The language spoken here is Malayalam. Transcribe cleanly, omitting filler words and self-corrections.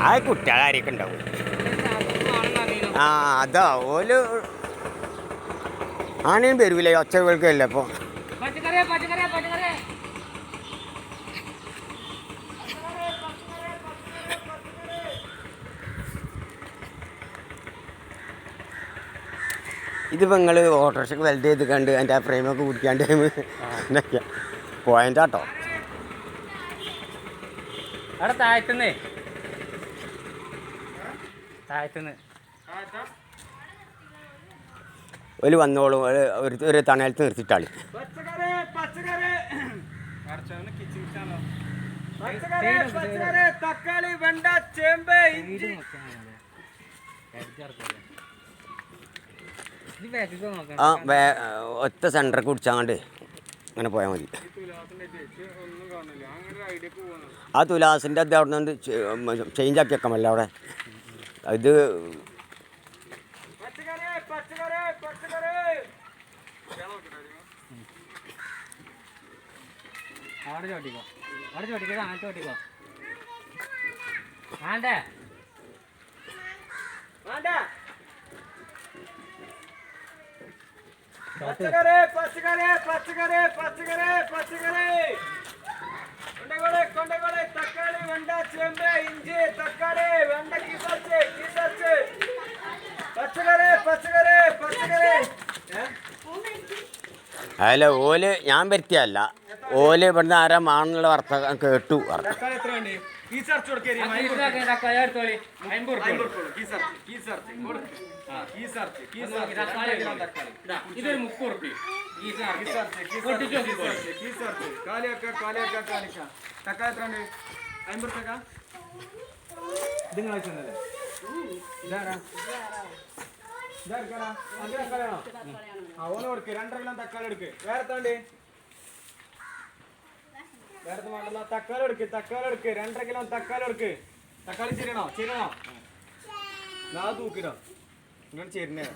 ആ കുട്ടികളാരൊക്കെ ഉണ്ടാവും. ആ അതാ ഓല് ആണേലും വരൂലേ ഒച്ച കേൾക്കല്ലേ അപ്പോൾ. ഇതിപ്പോൾ നിങ്ങൾ ഓട്ടോറിക്ഷയ്ക്ക് വെൽഡ് ചെയ്ത് കണ്ട് അതിൻ്റെ ആ ഫ്രെയിമൊക്കെ കുടിക്കാണ്ട് എന്നൊക്കെയാ പോയിൻ്റാട്ടോ. അവിടെ താഴത്തുനിന്ന് ഒരു വന്നോളും ഒരു തണലത്ത് നിർത്തിയിട്ടാളി. തക്കാളി വെണ്ട ചേമ്പ് ഇഞ്ചി ആ ഒറ്റ സെൻറ്ററൊക്കെ കുടിച്ചാണ്ട് അങ്ങനെ പോയാൽ മതി. ആ തുലാസിൻ്റെ അത് അവിടെ നിന്ന് ചേഞ്ച് ആക്കി വെക്കാമല്ലോ അവിടെ. ഇത് അവിടെ ചോട്ടിക്കോ അങ്ങനെ ചോട്ടിക്കോ വേണ്ടേ തക്കാളി വെണ്ട ചേമ്പ് ഇഞ്ചി തക്കാളി വെണ്ട പച്ചക്കറി അല്ല ഓല് ഞാൻ വരുത്തിയല്ല, ഓല് ഇവിടുന്ന് ആരാ മാണെന്നുള്ള വാർത്ത കേട്ടു. ഇതൊരു 30 തക്കാളി എത്ര ഉണ്ട്? 50 റുപ്യ. ഇത് നിങ്ങൾ വെച്ചല്ലേ? ഓന് കൊടുക്ക് 2.5 കിലോ തക്കാളി എടുക്ക്. വേറെ വേണ്ടേ? വേറെ വേണ്ടല്ലോ. തക്കാളി എടുക്ക് 2.5 കിലോ തക്കാളി എടുക്ക്. തക്കാളി ചേരണോ ഞാൻ തൂക്കിടോ നിങ്ങൾ ചേരുന്നേ.